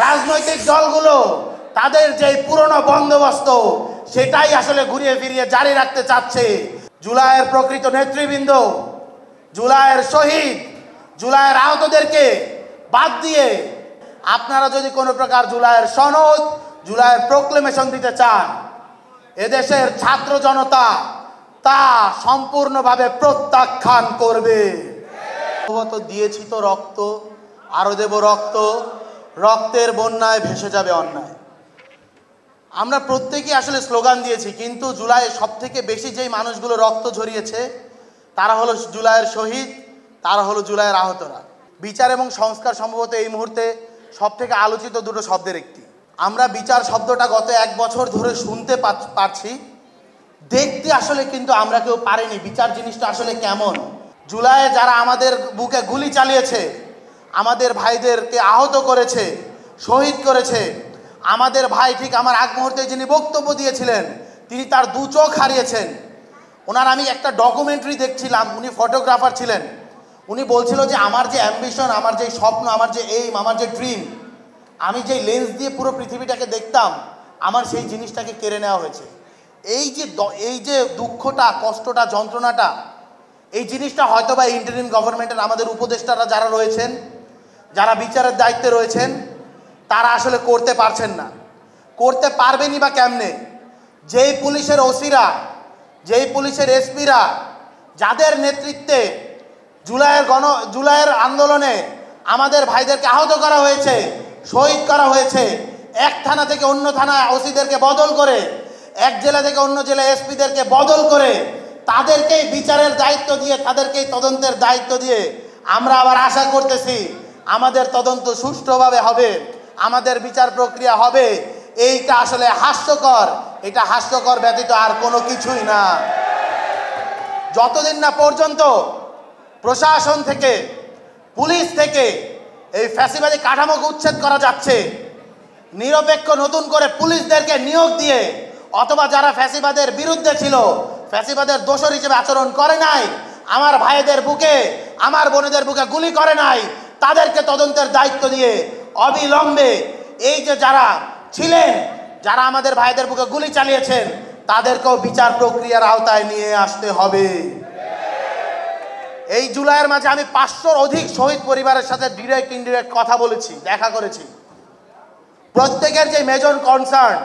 রাজনৈতিক দলগুলো তাদের যে পুরনো বন্দোবস্ত সেটাই আসলে ঘুরিয়ে ফিরিয়ে জারি রাখতে চাচ্ছে। জুলাইয়ের প্রকৃত নেতৃবৃন্দ, জুলাইয়ের শহীদ, জুলাইয়ের আহতদেরকে বাদ দিয়ে আপনারা যদি কোনো প্রকার জুলাইয়ের সনদ, জুলাইয়ের প্রোক্লেমেশন দিতে চান, এদেশের ছাত্র জনতা তা সম্পূর্ণভাবে প্রত্যাখ্যান করবে। দিয়েছি তো রক্ত, আরো দেব রক্ত, রক্তের বন্যায় ভেসে যাবে অন্যায়। আমরা প্রত্যেকেই আসলে স্লোগান দিয়েছি, কিন্তু জুলাইয়ে সব থেকে বেশি যেই মানুষগুলো রক্ত ঝরিয়েছে তারা হলো জুলাইয়ের শহীদ, তারা হলো জুলাইয়ের আহতরা। বিচার এবং সংস্কার সম্ভবত এই মুহূর্তে সব থেকে আলোচিত দুটো শব্দের একটি। আমরা বিচার শব্দটা গত 1 বছর ধরে শুনতে পারছি, দেখতে আসলে কিন্তু আমরা কেউ পারিনি বিচার জিনিসটা আসলে কেমন। জুলাইয়ে যারা আমাদের বুকে গুলি চালিয়েছে, আমাদের ভাইদেরকে আহত করেছে, শহীদ করেছে, আমাদের ভাই ঠিক আমার আগ মুহূর্তে যিনি বক্তব্য দিয়েছিলেন তিনি তার 2 চোখ হারিয়েছেন। ওনার আমি একটা ডকুমেন্টারি দেখছিলাম, উনি ফটোগ্রাফার ছিলেন। উনি বলছিল যে আমার যে অ্যাম্বিশন, আমার যে স্বপ্ন, আমার যে এইম, আমার যে ড্রিম, আমি যেই লেন্স দিয়ে পুরো পৃথিবীটাকে দেখতাম, আমার সেই জিনিসটাকে কেড়ে নেওয়া হয়েছে। এই যে দুঃখটা, কষ্টটা, যন্ত্রণাটা, এই জিনিসটা হয়তো বা ইন্টারিম গভর্নমেন্টের আমাদের উপদেষ্টারা যারা রয়েছেন, যারা বিচারের দায়িত্বে রয়েছেন, তারা আসলে করতে পারছেন না। করতে পারবেনই বা কেমনে? যেই পুলিশের ওসিরা, যেই পুলিশের এসপিরা, যাদের নেতৃত্বে জুলাইয়ের আন্দোলনে আমাদের ভাইদেরকে আহত করা হয়েছে, শহীদ করা হয়েছে, এক থানা থেকে অন্য থানায় ওসিদেরকে বদল করে, এক জেলা থেকে অন্য জেলায় এসপিদেরকে বদল করে, তাদেরকেই বিচারের দায়িত্ব দিয়ে, তাদেরকেই তদন্তের দায়িত্ব দিয়ে আমরা আবার আশা করতেছি আমাদের তদন্ত সুষ্ঠুভাবে হবে, আমাদের বিচার প্রক্রিয়া হবে। এইটা আসলে হাস্যকর, এটা হাস্যকর ব্যতীত আর কোনো কিছুই না। যতদিন না পর্যন্ত প্রশাসন থেকে, পুলিশ থেকে এই ফ্যাসিবাদী কাঠামোকে উচ্ছেদ করা যাচ্ছে, নিরপেক্ষ নতুন করে পুলিশদেরকে নিয়োগ দিয়ে, অথবা যারা ফ্যাসিবাদের বিরুদ্ধে ছিল, ফ্যাসিবাদের দোষর হিসেবে আচরণ করে নাই, আমার ভাইদের বুকে, আমার বোনেদের বুকে গুলি করে নাই, তাদেরকে তদন্তের দায়িত্ব দিয়ে অবিলম্বে এই যে যারা ছিলেন, যারা আমাদের ভাইদের বুকে গুলি চালিয়েছেন, তাদেরকেও বিচার প্রক্রিয়ার আওতায় নিয়ে আসতে হবে। এই জুলাইয়ের মাঝে আমি 500-র অধিক শহীদ পরিবারের সাথে ডিরেক্ট ইনডিরেক্ট কথা বলেছি, দেখা করেছি। প্রত্যেকের যে মেজর কনসার্ন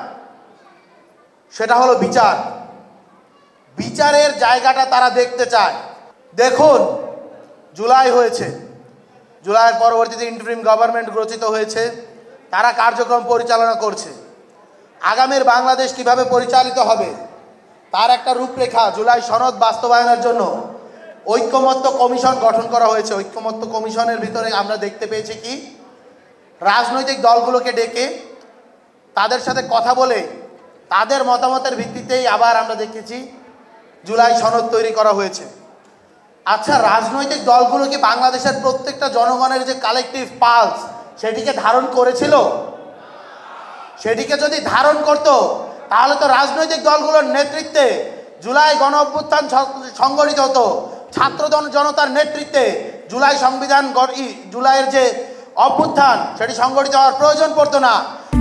সেটা হলো বিচার। বিচারের জায়গাটা তারা দেখতে চায়। দেখুন, জুলাই হয়েছে, জুলাইয়ের পরবর্তীতে ইন্টারিম গভর্নমেন্ট রচিত হয়েছে, তারা কার্যক্রম পরিচালনা করছে। আগামীর বাংলাদেশ কিভাবে পরিচালিত হবে তার একটা রূপরেখা জুলাই সনদ বাস্তবায়নের জন্য ঐক্যমত্য কমিশন গঠন করা হয়েছে। ঐক্যমত্য কমিশনের ভিতরে আমরা দেখতে পেয়েছি কি, রাজনৈতিক দলগুলোকে ডেকে তাদের সাথে কথা বলে তাদের মতামতের ভিত্তিতেই আবার আমরা দেখেছি জুলাই সনদ তৈরি করা হয়েছে। আচ্ছা, রাজনৈতিক দলগুলো কি বাংলাদেশের প্রত্যেকটা জনগণের যে কালেকটিভ পালস সেটিকে ধারণ করেছিল? সেটিকে যদি ধারণ করত তাহলে তো রাজনৈতিক দলগুলোর নেতৃত্বে জুলাই গণ অভ্যুত্থান সংগঠিত হতো, ছাত্র জনতার নেতৃত্বে জুলাইয়ের যে অভ্যুত্থান সেটি সংগঠিত হওয়ার প্রয়োজন পড়তো না।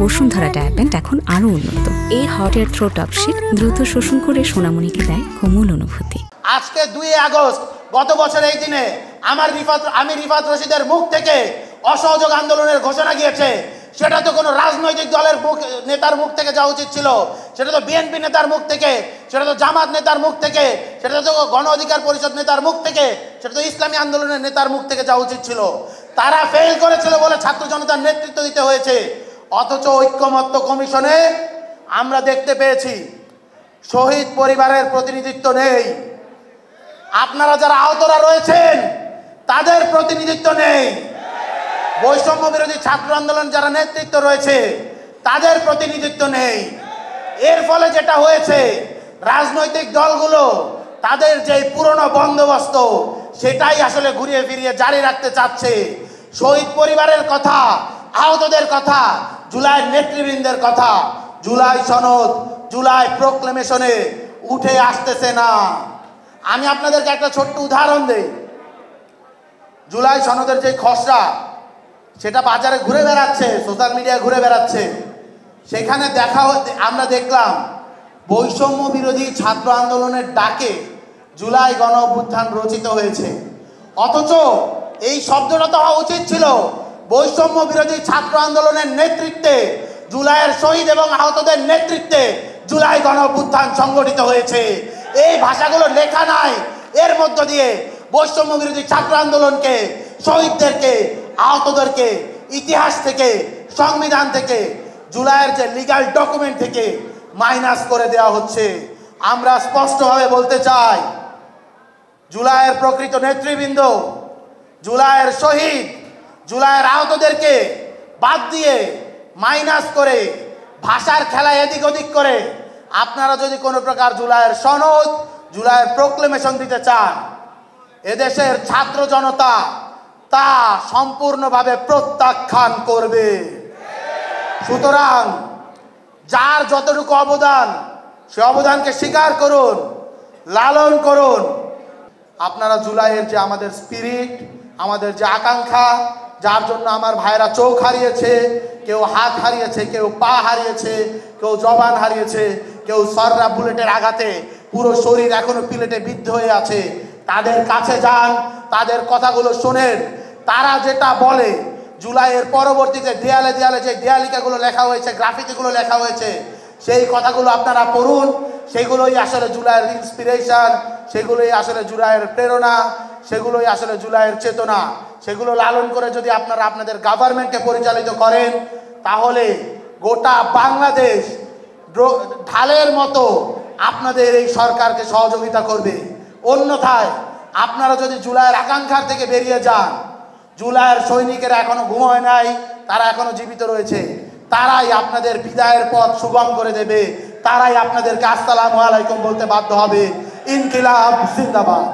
বসুন্ধরা ডায়াপেন্ট এখন আরো উন্নত। এই হট এয়ার থ্রো টপশিট দ্রুত শোষণ করে সোনামণিকে দেয় কোমল অনুভূতি। আজকে 2 আগস্ট গত বছর এই দিনে আমি রিফাত রশিদের মুখ থেকে অসহযোগ আন্দোলনের ঘোষণা গিয়েছে, সেটা তো কোনো রাজনৈতিক দলের নেতার মুখ থেকে যাওয়া উচিত ছিল, সেটা তো বিএনপি নেতার মুখ থেকে, সেটা তো জামাত নেতার মুখ থেকে, সেটা তো গণ অধিকার পরিষদ নেতার মুখ থেকে, সেটা তো ইসলামী আন্দোলনের নেতার মুখ থেকে যাওয়া উচিত ছিল। তারা ফেল করেছিল বলে ছাত্র জনতার নেতৃত্ব দিতে হয়েছে। অথচ ঐক্যমত্য কমিশনে আমরা দেখতে পেয়েছি শহীদ পরিবারের প্রতিনিধিত্ব নেই, আপনারা যারা আহতরা রয়েছেন তাদের প্রতিনিধিত্ব নেই, বৈষম্য বিরোধী ছাত্র আন্দোলন যারা নেতৃত্ব রয়েছে তাদের প্রতিনিধিত্ব নেই। এর ফলে যেটা হয়েছে, রাজনৈতিক দলগুলো তাদের যে পুরনো বন্দোবস্ত সেটাই আসলে ঘুরিয়ে ফিরিয়ে জারি রাখতে চাচ্ছে। শহীদ পরিবারের কথা, আহতদের কথা, জুলাই নেতৃবৃন্দের কথা জুলাই সনদ, জুলাই প্রোক্লেমেশনে উঠে আসতেছে না। আমি আপনাদেরকে একটা ছোট্ট উদাহরণ দেই। জুলাই সনদের যে খসড়া সেটা বাজারে ঘুরে বেড়াচ্ছে, সোশ্যাল মিডিয়ায় ঘুরে বেড়াচ্ছে। সেখানে আমরা দেখলাম বৈষম্য বিরোধী ছাত্র আন্দোলনের ডাকে জুলাই গণ অভ্যুত্থান রচিত হয়েছে। অথচ এই শব্দটা তো হওয়া উচিত ছিল বৈষম্য বিরোধী ছাত্র আন্দোলনের নেতৃত্বে, জুলাইয়ের শহীদ এবং আহতদের নেতৃত্বে জুলাই গণ অভ্যুত্থান সংগঠিত হয়েছে। এই ভাষাগুলো লেখা নাই। এর মধ্য দিয়ে বৈষম্য বিরোধী ছাত্র আন্দোলনকে, শহীদদেরকে, আহতদেরকে ইতিহাস থেকে, সংবিধান থেকে, জুলাইয়ের যে লিগ্যাল ডকুমেন্ট থেকে মাইনাস করে দেওয়া হচ্ছে। আমরা স্পষ্টভাবে বলতে চাই, জুলাইয়ের প্রকৃত নেতৃবৃন্দ, জুলাইয়ের শহীদ, জুলাইয়ের আহতদেরকে বাদ দিয়ে মাইনাস করে ভাষার খেলা এদিক ওদিক করে আপনারা যদি কোনো প্রকার জুলাইয়ের সনদ, জুলাইয়ের প্রোক্লেমেশন দিতে চান, এদেশের ছাত্র জনতা তা সম্পূর্ণভাবে প্রত্যাখ্যান করবে। সুতরাং যার যতটুকু অবদান, সে অবদানকে স্বীকার করুন, লালন করুন। আপনারা জুলাইয়ের যে আমাদের স্পিরিট, আমাদের যে আকাঙ্ক্ষা, যার জন্য আমার ভাইরা চোখ হারিয়েছে, কেউ হাত হারিয়েছে, কেউ পা হারিয়েছে, কেউ জবান হারিয়েছে, কেউ সররা বুলেটের আঘাতে পুরো শরীর এখনো পিলেটে বিদ্ধ হয়ে আছে, তাদের কাছে যান, তাদের কথাগুলো শোনেন। তারা যেটা বলে, জুলাইয়ের পরবর্তীতে দেয়ালে দেয়ালে যে দেয়ালিকাগুলো লেখা হয়েছে, গ্রাফিতিগুলো লেখা হয়েছে, সেই কথাগুলো আপনারা পড়ুন। সেগুলোই আসলে জুলাইয়ের ইন্সপিরেশন, সেগুলোই আসলে জুলাইয়ের প্রেরণা, সেগুলোই আসলে জুলাইয়ের চেতনা। সেগুলো লালন করে যদি আপনারা আপনাদের গভর্নমেন্টকে পরিচালিত করেন, তাহলে গোটা বাংলাদেশ ঢালের মতো আপনাদের এই সরকারকে সহযোগিতা করবে। অন্যথায় আপনারা যদি জুলাইয়ের আকাঙ্ক্ষার থেকে বেরিয়ে যান, জুলাইয়ের সৈনিকেরা এখনো ঘুমায় নাই, তারা এখনো জীবিত রয়েছে, তারাই আপনাদের বিদায়ের পথ সুগম করে দেবে, তারাই আপনাদেরকে আসসালামু আলাইকুম বলতে বাধ্য হবে। ইনকিলাব জিন্দাবাদ।